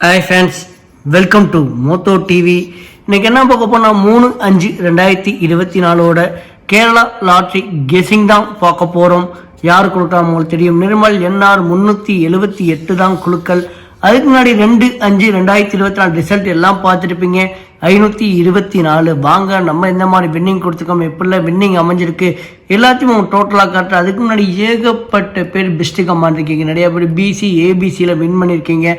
Hi friends, welcome to Moto TV. இன்னைக்கு என்ன பார்க்க போனால் 3/5/2024 கேரளா லாட்ரி கெஸிங் தான் பார்க்க போகிறோம். யார் கொடுத்தா உங்களுக்கு தெரியும். நிர்மல் என்ஆர் 378 தான் குழுக்கள். அதுக்கு முன்னாடி 2/5/2024 ரிசல்ட் எல்லாம் பார்த்துருப்பீங்க. 524. வாங்க நம்ம இந்த மாதிரி வின்னிங் கொடுத்துருக்கோம், எப்படிலாம் வின்னிங் அமைஞ்சிருக்கு எல்லாத்தையும் டோட்டலாக காட்டுறேன். அதுக்கு முன்னாடி ஏகப்பட்ட பேர் பெஸ்ட்டு கமாண்ட் இருக்கீங்க. நிறைய பேர் பிசி ஏபிசியில் வின் பண்ணியிருக்கீங்க.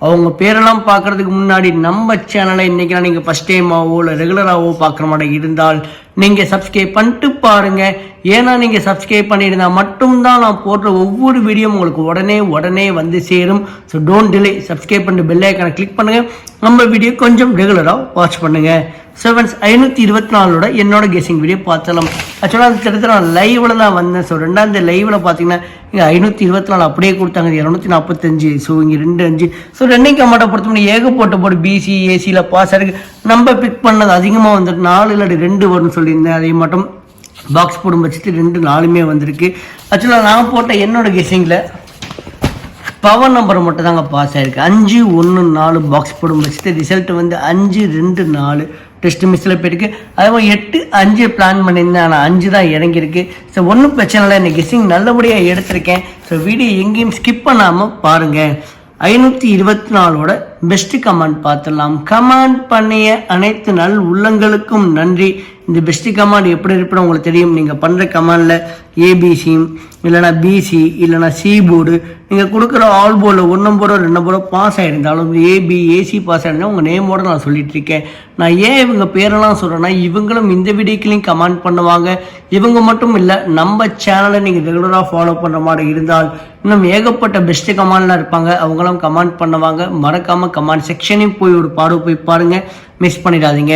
அவங்க பேரெல்லாம் பார்க்குறதுக்கு முன்னாடி நம்ம சேனலை இன்றைக்கி நீங்கள் ஃபஸ்ட் டைமாவோ இல்லை ரெகுலராகவோ பார்க்குற மாதிரி இருந்தால் நீங்கள் சப்ஸ்கிரைப் பண்ணிட்டு பாருங்கள். ஏன்னா நீங்கள் சப்ஸ்கிரைப் பண்ணியிருந்தால் மட்டும்தான் நான் போடுற ஒவ்வொரு வீடியோ உங்களுக்கு உடனே வந்து சேரும். ஸோ டோன்ட் டிலே, சப்ஸ்கிரைப் பண்ணிட்டு பெல் ஐக்கானை கிளிக் பண்ணுங்கள். நம்ம வீடியோ கொஞ்சம் ரெகுலராக வாட்ச் பண்ணுங்கள். 5/24 என்னோட கெஸிங் வீடியோ பார்த்தலாம். ஆக்சுவலாக அது கிட்டத்தட்ட நான் லைவில் தான் வந்தேன். ஸோ ரெண்டாவது லைவில் பார்த்தீங்கன்னா இங்கே 524 அப்படியே கொடுத்தாங்க, 245. ஸோ இங்கே 2/5. ஸோ ரெண்டையும் கமாட்டை பொறுத்தவரை ஏகப்பட்ட போட்டு பிசி ஏசியில் பாஸ் ஆகிருக்கு. நம்ம பிக் பண்ணது அதிகமாக வந்துட்டு 4 இல்லாட்டி 2 வரும்னு சொல்லியிருந்தேன். அதே மட்டும் பாக்ஸ் போடும் பட்சத்து 2 4 வந்திருக்கு. ஆக்சுவலாக நான் போட்ட என்னோட கெஸிங்கில் பவர் நம்பர் மட்டும் தாங்க பாஸ் ஆகிருக்கு. 5 1 4 பாக்ஸ் போடும் பட்சத்து ரிசல்ட் வந்து 5 2 4 டெஸ்ட் மிஸ்ஸில் போயிருக்கு. அதே மாதிரி 8 5 பிளான் பண்ணியிருந்தேன், ஆனால் 5 தான் இறங்கியிருக்கு. ஸோ ஒன்றும் பிரச்சனை இல்லை, எனக்கு கெஸிங் நல்லபடியாக எடுத்திருக்கேன். ஸோ வீடியோ எங்கேயும் ஸ்கிப் பண்ணாமல் பாருங்கள். 524 பெஸ்ட் கமெண்ட் பார்த்துடலாம். கமெண்ட் பண்ணிய அனைத்து நல் உள்ளங்களுக்கும் நன்றி. இந்த பெஸ்ட் கமெண்ட் எப்படி இருப்போம் உங்களுக்கு தெரியும். நீங்கள் பண்ணுற கமெண்டில் ஏபிசி இல்லைனா பிசி இல்லைனா சி போர்டு நீங்கள் கொடுக்குற ஆல் போர்டில் 1 நம்பரோ 2 நம்பரோ பாஸ் ஆகிருந்தாலும் ஏபி ஏசி பாஸ் ஆகிருந்தால் உங்கள் நேமோடு நான் சொல்லிட்டு இருக்கேன். நான் ஏன் இவங்க பேரெல்லாம் சொல்கிறேன்னா இவங்களும் இந்த வீடியோக்களையும் கமெண்ட் பண்ணுவாங்க. இவங்க மட்டும் இல்லை, நம்ம சேனலை நீங்கள் ரெகுலராக ஃபாலோ பண்ணுற மாதிரி இருந்தால் இன்னும் ஏகப்பட்ட பெஸ்ட்டு கமெண்ட்லாம் இருப்பாங்க, அவங்களும் கமெண்ட் பண்ணுவாங்க. மறக்காமல் கமெண்ட் செக்ஷனையும் போய் ஒரு போய் பாருங்கள், மிஸ் பண்ணிடாதீங்க.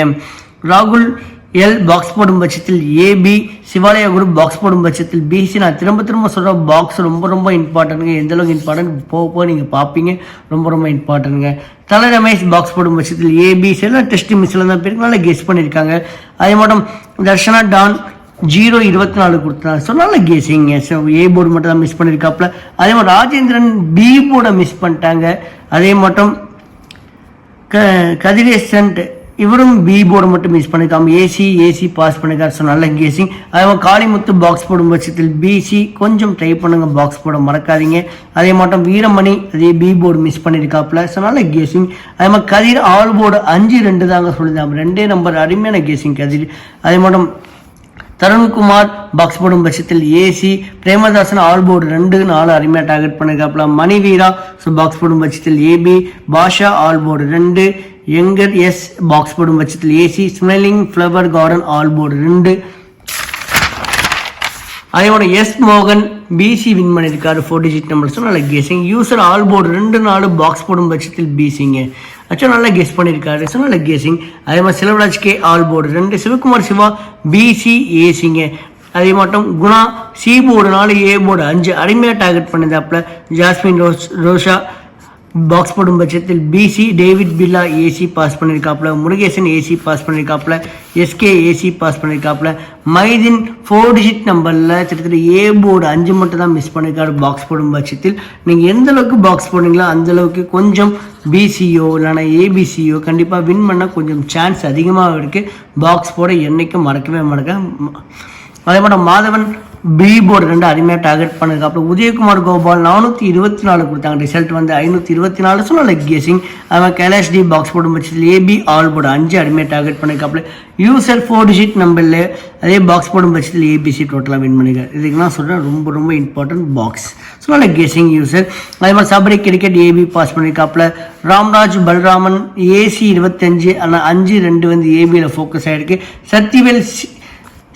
ராகுல் எல் பாக்ஸ் போடும் பட்சத்தில் ஏபி, சிவாலயா குரூப் பாக்ஸ் போடும் பட்சத்தில் பிசி. நான் திரும்ப சொல்கிற பாக்ஸ் ரொம்ப இம்பார்ட்டன்ட்ங்க. எந்த அளவுக்கு இம்பார்ட்டன்ட் போக நீங்கள் பார்ப்பீங்க. ரொம்ப இம்பார்ட்டன்ட்ங்க. தலை ரமேஷ் பாக்ஸ் போடும் பட்சத்தில் ஏபிசி எல்லாம் டெஸ்ட் மிஸ்ஸில் தான் பேருக்கு நல்லா கெஸ் பண்ணியிருக்காங்க. அதே மட்டும் தர்ஷனா டான் 0/24 கொடுத்தாங்க. ஸோ நல்ல கெஸிங்க. ஸோ ஏ போர்டு மட்டும் தான் மிஸ் பண்ணியிருக்காப்புல. அதே மாதிரி ராஜேந்திரன் பி போர்டை மிஸ் பண்ணிட்டாங்க. அதே மட்டும் கதிரேசன்ட் இவரும் பி போர்டு மட்டும் மிஸ் பண்ணியிருக்காங்க. ஏசி பாஸ் பண்ணியிருக்காரு. ஸோ நல்ல கெஸிங். அதே மாதிரி காளிமுத்து பாக்ஸ் போடும் பட்சத்தில் பிசி கொஞ்சம் ட்ரை பண்ணுங்க, பாக்ஸ் போட மறக்காதீங்க. அதே மட்டும் வீரமணி அதே பி போர்டு மிஸ் பண்ணியிருக்காப்புல. ஸோ நல்ல கெஸிங். அதே மாதிரி கதிர் ஆல் போர்டு 5 2 தாங்க சொல்லியிருந்தாங்க. 2 நம்பர் அருமையான கெஸிங் கதிர். அதே மட்டும் தருண்குமார் பாக்ஸ் போடும் பட்சத்தில் ஏசி, பிரேமதாசன் ஆல் போர்டு 2 4 அருமையாக டார்கெட் பண்ணியிருக்காப்புல. மணிவீரா ஸோ பாக்ஸ் போடும் பட்சத்தில் ஏபி, பாஷா ஆல் போர்டு 2, எங்கர் எஸ் பாக்ஸ் போடும் பட்சத்தில் AC, smelling flower garden all board 2. அதோட எஸ் மோகன் பிசி வின் பண்ணியிருக்காரு 4 டிஜிட் நம்பர். ஸோ நல்ல guessing. User all board 2 4 box போடும் பட்சத்தில் பிசிங்க. ஆக்சுவலாக நல்லா கெஸ் பண்ணியிருக்காரு. ஸோ நல்ல கெஸிங். அதே மாதிரி Selvaraj K all board 2, Sivakumar Siva BC ஏசிங்க. அதே மட்டும் Guna C board 4 A board 5 அருமையாக டார்கெட் பண்ணியிருந்தாப்புல. ஜாஸ்மின் ரோஷா பாக்ஸ் போடும் பட்சத்தில் BC, David Billa AC pass பண்ணியிருக்காப்புல. முருகேசன் ஏசி பாஸ் பண்ணியிருக்காப்புல. எஸ்கே ஏசி பாஸ் பண்ணியிருக்காப்புல. மைதின் 4 டிஜிட் நம்பரில் கிட்டத்தட்ட ஏ போர்டு 5 மட்டும் தான் மிஸ் பண்ணியிருக்காரு பாக்ஸ் போடும் பட்சத்தில். நீங்கள் எந்த அளவுக்கு பாக்ஸ் போடுறீங்களோ அந்தளவுக்கு கொஞ்சம் பிசியோ இல்லைனா ஏபிசியோ கண்டிப்பாக வின் பண்ண கொஞ்சம் சான்ஸ் அதிகமாக இருக்குது. பாக்ஸ் போட என்றைக்கும் மறக்கவே மறக்க. அதே மட்டும் மாதவன் பி போர்டு 2 அருமையாக டார்கெட் பண்ணியிருக்காப்புல. உதயகுமார் கோபால் 424 கொடுத்தாங்க. ரிசல்ட் வந்து 524. ஸோ நல்ல கெஸிங். அவன் கைலாஷ் டி பாக்ஸ் போடும் பட்சத்தில் ஏபி ஆல் போர்டு 5 அருமையாக டார்கெட் பண்ணியிருக்காப்புல. யூசர் 4 டிஜிட் நம்பரில் அதே பாக்ஸ் போடும் பட்சத்தில் ஏபிசி டோட்டலாக வின் பண்ணியிருக்காரு. இதுக்கு நான் சொல்கிறேன் ரொம்ப இம்பார்ட்டன்ட் பாக்ஸ். ஸோ நல்ல கெஸிங் யூசர். அதே மாதிரி சபரி கிரிக்கெட் ஏபி பாஸ் பண்ணியிருக்காப்புல. ராம்ராஜ் பல்ராமன் ஏசி 25 ஆனால் 5 2 வந்து ஏபியில் ஃபோக்கஸ் ஆகிருக்கு. சக்திவேல்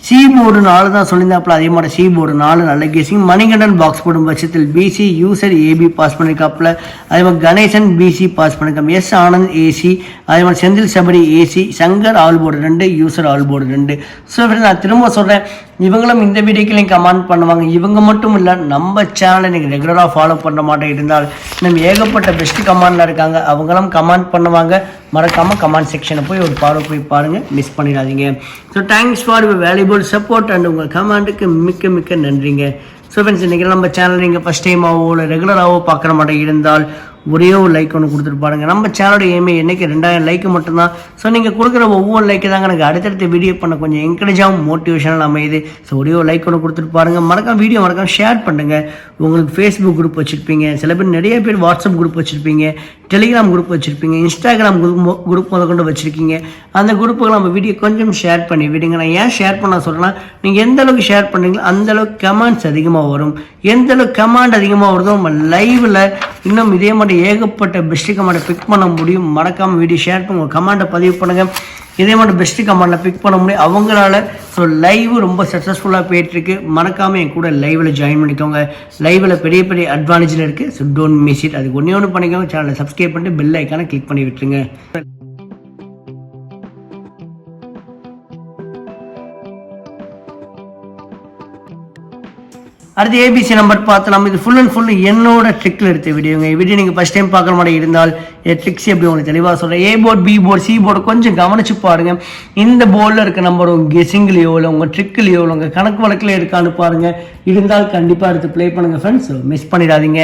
சி போர்டு 4 தான் சொல்லியிருந்தாப்புல. அதே மாதிரி சி போர்டு 4 நல்ல கெஸிங். மணிகண்டன் பாக்ஸ் போடும் பட்சத்தில் பிசி, யூசர் ஏபி பாஸ் பண்ணியிருக்காப்புல. அதே மாதிரி கணேசன் பிசி பாஸ் பண்ணியிருக்காங்க. எஸ் ஆனந்த் ஏசி, அதே மாதிரி Senthil Sabari AC, Shankar all board 2, user all board 2. So நான் திரும்ப சொல்கிறேன், இவங்களும் இந்த வீடியோக்களையும் கமெண்ட் பண்ணுவாங்க. இவங்க மட்டும் இல்லை, நம்ம சேனலை நீங்கள் ரெகுலராக ஃபாலோ பண்ண மாட்டேன் இருந்தால் நம்ம ஏகப்பட்ட பெஸ்ட் கமெண்டில் இருக்காங்க, அவங்களும் கமெண்ட் பண்ணுவாங்க. மறக்காமல் கமெண்ட் செக்ஷனை போய் ஒரு போய் பாருங்கள், மிஸ் பண்ணிடாதீங்க. So thanks for your valuable support and உங்கள் கமெண்ட்டுக்கு மிக்க நன்றிங்க. ஸோ ஃப்ரெண்ட்ஸ், இன்றைக்கி நம்ம சேனல் நீங்கள் ஃபஸ்ட் டைமாகவோ இல்லை ரெகுலராகவோ பார்க்குற மாதிரி இருந்தால் ஒரே ஒரு லைக் ஒன்று கொடுத்துட்டு பாருங்க. நம்ம சேனலோட ஏமே என்னைக்கு 2000 லைக் மட்டும்தான். ஸோ நீங்கள் கொடுக்குற ஒவ்வொரு லைக்கு தாங்க எனக்கு அடுத்தடுத்த வீடியோ பண்ண கொஞ்சம் என்கரேஜாகவும் மோட்டிவேஷனல் அமையுது. ஸோ ஒரே ஒரு லைக் ஒன்று கொடுத்துட்டு பாருங்கள். மறக்காம ஷேர் பண்ணுங்கள். உங்களுக்கு ஃபேஸ்புக் குரூப் வச்சுருப்பீங்க, சில பேர் நிறைய பேர் வாட்ஸ்அப் குரூப் வச்சுருப்பீங்க, டெலிகிராம் குரூப் வச்சுருப்பீங்க, இன்ஸ்டாகிராம் குரூப் முதற்கொண்டு வச்சுருக்கீங்க. அந்த குரூப்புக்கு நம்ம வீடியோ கொஞ்சம் ஷேர் பண்ணி விடுங்க. நான் ஏன் ஷேர் பண்ண சொல்கிறேன்னா, நீங்கள் எந்த அளவுக்கு ஷேர் பண்ணுறீங்களோ அந்தளவுக்கு கமெண்ட்ஸ் அதிகமாக வரும். எந்த அளவுக்கு கமெண்ட் அதிகமாக வருதோ நம்ம லைவில் இன்னும் இதே மாதிரி ஏகப்பட்ட பெஸ்ட்டு கமெண்ட்டை பிக் பண்ண முடியும். மறக்காமல் வீடியோ ஷேர் பண்ணி உங்கள் கமெண்ட்டை பதிவு பண்ணுங்கள். இதே மாதிரி பெஸ்ட்டு கமெண்ட்டில் பிக் பண்ண முடியும் அவங்களால. ஸோ லைவ் ரொம்ப சக்ஸஸ்ஃபுல்லாக போயிட்டுருக்கு. மறக்காமல் என் கூட லைவில் ஜாயின் பண்ணிக்கோங்க. லைவில் பெரிய பெரிய அட்வான்டேஜில் இருக்குது. So don't miss it. அதுக்கு ஒன்று பண்ணிக்கோங்க. சேனலை சப்ஸ்கிரைப் பண்ணிட்டு பெல் ஐக்கானை கிளிக் பண்ணி விட்டுருங்க. அடுத்து ஏபிசி நம்பர் பார்த்தலாம். இது ஃபுல் அண்ட் ஃபுல் என்னோட ட்ரிக்கில் எடுத்த வீடியோங்க. வீடியோ நீங்கள் ஃபஸ்ட் டைம் பார்க்குற மாதிரி இருந்தால் ட்ரிக்ஸ் எப்படி உங்களுக்கு தெளிவாக சொல்கிறேன். A board, B board, C board கொஞ்சம் கவனிச்சு பாருங்கள். இந்த போர்டில் இருக்க நம்பர் உங்கள் கெஸிங்லேயோ இல்லை உங்கள் ட்ரிக்லேயோ இல்லை உங்கள் கணக்கு வழக்கில் இருக்கான்னு பாருங்கள். இருந்தால் கண்டிப்பாக எடுத்து ப்ளே பண்ணுங்கள் ஃப்ரெண்ட்ஸ். மிஸ் பண்ணிடாதீங்க.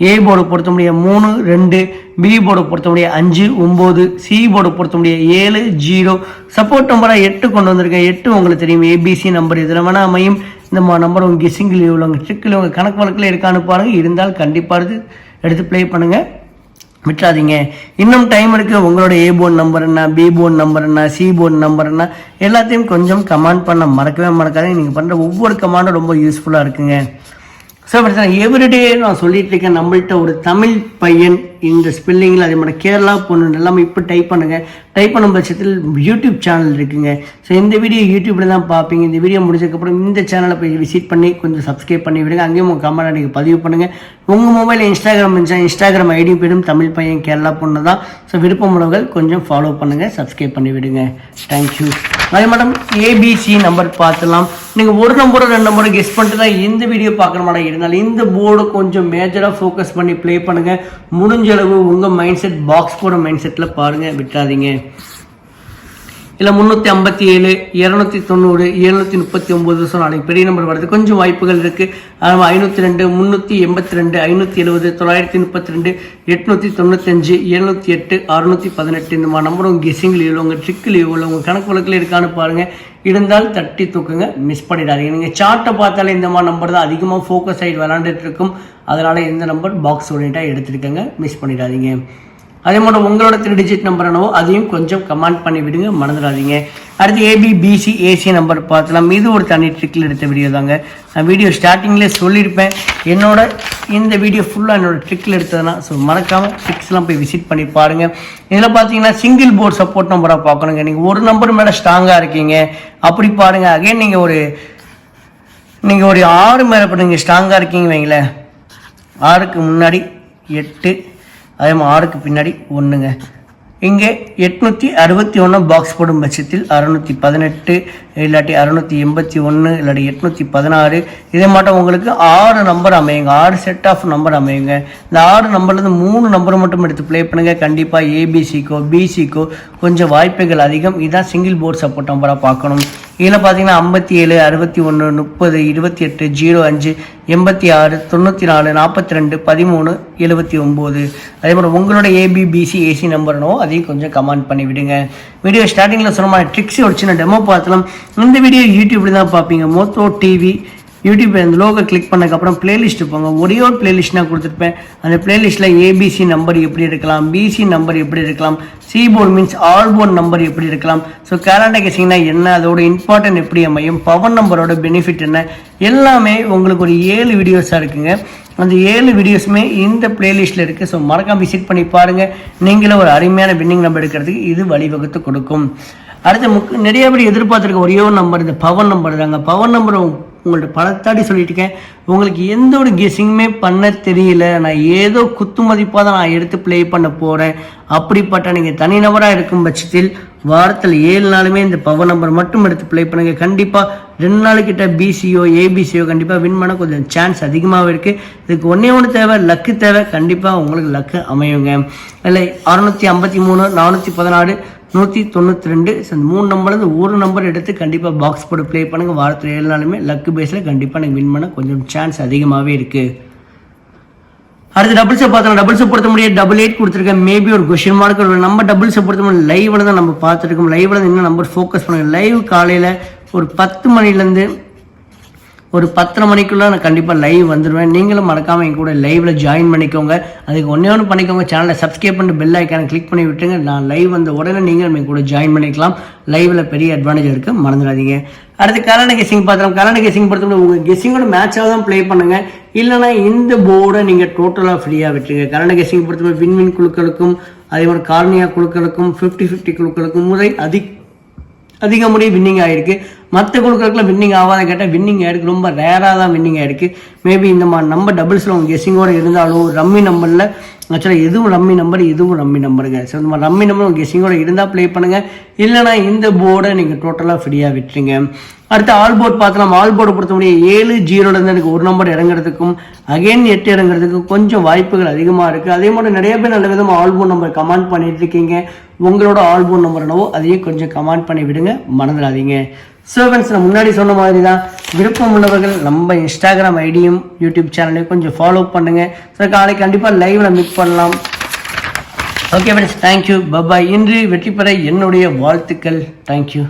ஏ போர்டு பொறுத்த முடிய 3, 2, பி போர்டு பொறுத்த முடிய 5, 9, சி போர்டு பொறுத்த முடிய 7, 0. சப்போர்ட் நம்பராக 8 கொண்டு வந்திருக்கேன். 8 உங்களுக்கு தெரியும் ஏபிசி நம்பர். இதில் வேணால் அமையும். இந்த நம்பர் உங்கள் கெஸிங்லேயோ உங்கள் ட்ரிக்கில் உங்கள் கணக்கு வழக்கில் இருக்கான்னு பாருங்கள். இருந்தால் கண்டிப்பாக எடுத்து ப்ளே பண்ணுங்கள், விட்டுறாதீங்க. இன்னும் டைம் இருக்குது. உங்களோட ஏ போர்டு நம்பர் என்ன, பி போர்டு நம்பர் என்ன, சி போர்டு நம்பர் என்ன, எல்லாத்தையும் கொஞ்சம் கமெண்ட் பண்ண மறக்காதீங்க. நீங்கள் பண்ணுற ஒவ்வொரு கமெண்டும் ரொம்ப யூஸ்ஃபுல்லாக இருக்குங்க. ஸோ அப்படி தான் எவ்ரிடே நான் சொல்லிட்டு இருக்கேன். நம்மள்கிட்ட ஒரு தமிழ் பையன் இந்த ஸ்பெல்லிங்கில் அதே மாதிரி கேரளா பொண்ணு எல்லாமே இப்போ டைப் பண்ணுங்கள். டைப் பண்ணும் பட்சத்தில் யூடியூப் சேனல் இருக்குங்க. ஸோ இந்த வீடியோ யூடியூப்பில் தான் பார்ப்பீங்க. இந்த வீடியோ முடிச்சதுக்கப்புறம் இந்த சேனலை போய் விசிட் பண்ணி கொஞ்சம் சப்ஸ்கிரைப் பண்ணி விடுங்க. அங்கேயும் உங்கள் கமெண்ட் நீங்கள் பதிவு பண்ணுங்கள். உங்கள் மொபைலில் இன்ஸ்டாகிராம் இருந்துச்சா இன்ஸ்டாகிராம் ஐடி போய்டும் தமிழ் பையன் கேரளா பொண்ணு தான். ஸோ விருப்பமுள்ளவர்கள் கொஞ்சம் ஃபாலோ பண்ணுங்கள், சப்ஸ்கிரைப் பண்ணி விடுங்க. தேங்க்யூ. அதே மேடம் ஏபிசி நம்பர் பார்த்துலாம். நீங்கள் ஒரு நம்பரும் 2 நம்பரும் கெஸ் பண்ணிட்டு தான் இந்த வீடியோ பார்க்குற மாதிரி இருந்தாலும் இந்த போர்டு கொஞ்சம் மேஜராக ஃபோக்கஸ் பண்ணி ப்ளே பண்ணுங்கள். முடிஞ்ச அளவு உங்கள் மைண்ட் செட் பாக்ஸ் போட மைண்ட் செட்டில் பாருங்கள், விட்டுறாதீங்க. இல்லை 357, 290, 739 சொன்னாலும் பெரிய நம்பர் வருது. கொஞ்சம் வாய்ப்புகள் இருக்குது. 502, 382, 570, 932, 895, 708, 618 இந்த மாதிரி நம்பர் உங்கள் கெஸிங்லேயோ உங்கள் ட்ரிக்லேயோ இல்லை உங்கள் கணக்கு வழக்கில் இருக்கான்னு பாருங்கள். இருந்தால் தட்டி தூக்குங்க, மிஸ் பண்ணிடாதீங்க. நீங்கள் சார்ட்டை பார்த்தாலே இந்த மாதிரி நம்பர் தான் அதிகமாக ஃபோக்கஸ் ஆகிட்டு விளாண்டுட்டு இருக்கும். அதனால் இந்த நம்பர் பாக்ஸ் ஓரியண்டாக எடுத்துருக்கங்க, மிஸ் பண்ணிடாதீங்க. அதே மாதிரி உங்களோட 3 டிஜிட் நம்பர் என்னவோ அதையும் கொஞ்சம் கமெண்ட் பண்ணி விடுங்க, மறந்துடாதீங்க. அடுத்து ஏபி, பிசி, ஏசி நம்பர் பார்த்துலாம். இது ஒரு தனி ட்ரிக்கில் எடுத்த வீடியோ தாங்க. நான் வீடியோ ஸ்டார்டிங்லேயே சொல்லியிருப்பேன். என்னோட இந்த வீடியோ ஃபுல்லாக என்னோட ட்ரிக்கில் எடுத்ததுனா. ஸோ மறக்காமல் ட்ரிக்ஸ்லாம் போய் விசிட் பண்ணி பாருங்கள். இதில் பார்த்தீங்கன்னா சிங்கிள் போர்டு சப்போர்ட் நம்பராக பார்க்கணுங்க. நீங்கள் ஒரு நம்பர் மேலே ஸ்ட்ராங்காக இருக்கீங்க அப்படி பாருங்கள். அகைன் நீங்கள் ஒரு 6 மேலே இப்போ நீங்கள் ஸ்ட்ராங்காக இருக்கீங்க வைங்களேன். 6க்கு முன்னாடி 8, அதே மாதிரி 6க்கு பின்னாடி 1ங்க. இங்கே 861 பாக்ஸ் போடும் பட்சத்தில் 618 இல்லாட்டி 681 இல்லாட்டி 816 இதே மாட்டம் உங்களுக்கு 6 நம்பர் அமையுங்க. 6 செட் ஆஃப் நம்பர் அமையுங்க. இந்த 6 நம்பர்லேருந்து 3 நம்பர் மட்டும் எடுத்து ப்ளே பண்ணுங்கள். கண்டிப்பாக ஏபிசிக்கோ பிசிக்கோ கொஞ்சம் வாய்ப்புகள் அதிகம். இதுதான் சிங்கிள் போர்டு சப்போர்ட் நம்பராக பார்க்கணும். இதில் பார்த்தீங்கன்னா 57, 61, 30, 28, 05, 86, 94, 42, 13, 79. அதே மாதிரி உங்களோட ஏபி, பிசி, ஏசி நம்பர்னோ அதையும் கொஞ்சம் கமெண்ட் பண்ணி விடுங்க. வீடியோ ஸ்டார்டிங்கில் சொன்ன மாதிரி ட்ரிக்ஸ் ஒரு சின்ன டெமோ பார்த்துலாம். இந்த வீடியோ யூடியூப்பில் தான் பார்ப்பீங்க. மோட்டோ டிவி யூடியூப் அந்த லோகோ கிளிக் பண்ணதுக்கப்புறம் பிளேலிஸ்ட்டு போங்க. ஒரே ஒரு பிளேலிஸ்ட் நான் கொடுத்துருப்பேன். அந்த பிளேலிஸ்ட்டில் ஏபிசி நம்பர் எப்படி எடுக்கலாம், பிசி நம்பர் எப்படி எடுக்கலாம், C board means all board number எப்படி எடுக்கலாம், ஸோ கேலண்டர் கெஸிங்னா என்ன, அதோட இம்பார்ட்டன்ட் எப்படி அமையும், பவர் நம்பரோட பெனிஃபிட் என்ன, எல்லாமே உங்களுக்கு ஒரு 7 வீடியோஸாக இருக்குங்க. அந்த 7 வீடியோஸுமே இந்த பிளேலிஸ்ட்டில் இருக்குது. ஸோ மறக்காம விசிட் பண்ணி பாருங்கள். நீங்களும் ஒரு அருமையான வின்னிங் நம்பர் எடுக்கிறதுக்கு இது வழிவகுத்து கொடுக்கும். அடுத்து நிறைய பேர் எதிர்பார்த்துருக்க ஒரே ஒரு நம்பர் இந்த பவர் நம்பர் தாங்க. பவர் நம்பர் உங்கள்ட்ட பலத்தாடி சொல்லிட்டு இருக்கேன். உங்களுக்கு எந்த ஒரு கெஸிங்குமே பண்ண தெரியல, நான் ஏதோ குத்து மதிப்பாக தான் நான் எடுத்து ப்ளே பண்ண போகிறேன் அப்படிப்பட்ட நீங்கள் தனிநபராக இருக்கும் பட்சத்தில் வாரத்தில் 7 நாளுமே இந்த பவர் நம்பர் மட்டும் எடுத்து ப்ளே பண்ணுங்கள். கண்டிப்பாக 2 நாளுக்கிட்ட பிசியோ ஏபிசியோ கண்டிப்பாக வின் பண்ண கொஞ்சம் சான்ஸ் அதிகமாகவே இருக்குது. இதுக்கு ஒன்று தேவை, லக்கு தேவை. கண்டிப்பாக உங்களுக்கு லக்கு அமையுங்க. இல்லை 653, 416, 192 இந்த 3 நம்பர்லேருந்து ஒரு நம்பர் எடுத்து கண்டிப்பாக பாக்ஸ் போட்டு ப்ளே பண்ணுங்கள். வாரத்தில் 7 நாளுமே லக்கு பேஸில் கண்டிப்பாக நீங்கள் வின் பண்ண கொஞ்சம் சான்ஸ் அதிகமாகவே இருக்குது. அடுத்து டபுள்ஸை பார்த்தோம். டபுள்ஸை பொறுத்த முடியாது 88 கொடுத்துருக்கேன். மேபி ஒரு கொஸ்டின் மார்க் நம்ம டபுள்ஸை பொறுத்த முடியும் லைவ்ல தான் நம்ம பார்த்துருக்கோம். லைவ்ல தான் இன்னும் நம்பர் ஃபோக்கஸ் பண்ணுங்க. லைவ் காலையில் ஒரு 10 மணிலேருந்து ஒரு 10:30 மணிக்குள்ள நான் கண்டிப்பாக லைவ் வந்துடுவேன். நீங்களும் மறக்காமல் என் கூட லைவ்ல ஜாயின் பண்ணிக்கோங்க. அதுக்கு ஒன்று பண்ணிக்கோங்க, சேனலை சப்ஸ்கிரைப் பண்ணிட்டு பெல் ஐக்கானை கிளிக் பண்ணி விட்டுருங்க. நான் லைவ் வந்த உடனே நீங்களும் என் கூட ஜாயின் பண்ணிக்கலாம். லைவ்ல பெரிய அட்வான்டேஜ் இருக்கு, மறந்துடாதீங்க. அடுத்து கரண்ட் கெஸிங் பார்த்தோம். கரண்ட் கெஸிங் பொறுத்தவரை உங்கள் கெஸிங்கோட மேட்சாக தான் ப்ளே பண்ணுங்க. இல்லைனா இந்த போர்டை நீங்கள் டோட்டலாக ஃப்ரீயாக விட்டுருங்க. கரண்ட் கெஸிங் பொறுத்தவரை வின் குழுக்களுக்கும் அதே மாதிரி கார்னியா குழுக்களுக்கும் 50-50 குழுக்களுக்கும் முறை அதிக முறை வின்னிங் ஆகிருக்கு. மற்ற குழுக்களுக்குலாம் வின்னிங் ஆகாத கேட்டால் வின்னிங் ஆகிருக்கு. ரொம்ப ரேராக தான் வின்னிங் ஆகிருக்கு. மேபி இந்த மாதிரி நம்பர் டபுள்ஸில் உங்கள் கெஸிங்கோட இருந்தாலும் ரம்மி நம்பரில் ஆக்சுவலாக எதுவும் ரம்மி நம்பர் இதுவும் ரம்மி நம்பருங்க. ஸோ இந்த மாதிரி ரம்மி நம்பர் உங்கள் கெஸிங்கோட இருந்தால் ப்ளே பண்ணுங்கள். இல்லைனா இந்த போர்டை நீங்கள் டோட்டலாக ஃப்ரீயாக விட்டுருங்க. அடுத்து ஆல் போர்டு பார்த்தலாம். ஆல் போர்டு பொறுத்த முடியும் 7-0லேருந்து எனக்கு ஒரு நம்பர் இறங்குறதுக்கும் அகைன் 8 இறங்குறதுக்கும் கொஞ்சம் வாய்ப்புகள் அதிகமாக இருக்குது. அதே மாதிரி நிறைய பேர் நல்ல விதமாக ஆல் போர்டு நம்பர் கமெண்ட் பண்ணிட்டு இருக்கீங்க. உங்களோட ஆல் போர்டு நம்பர் என்னவோ அதையும் கொஞ்சம் கமெண்ட் பண்ணி விடுங்க, மறந்துடாதீங்க. ஸோ ஃப்ரெண்ட்ஸ், நான் முன்னாடி சொன்ன மாதிரி தான் விருப்பம் உள்ளவர்கள் நம்ம இன்ஸ்டாகிராம் ஐடியும் யூடியூப் சேனலையும் கொஞ்சம் ஃபாலோ பண்ணுங்கள். ஸோ நாளைக்கு கண்டிப்பாக லைவில் மீட் பண்ணலாம். Okay friends, thank you, bye bye. இன்று வெற்றி பெற என்னுடைய வாழ்த்துக்கள். தேங்க்யூ.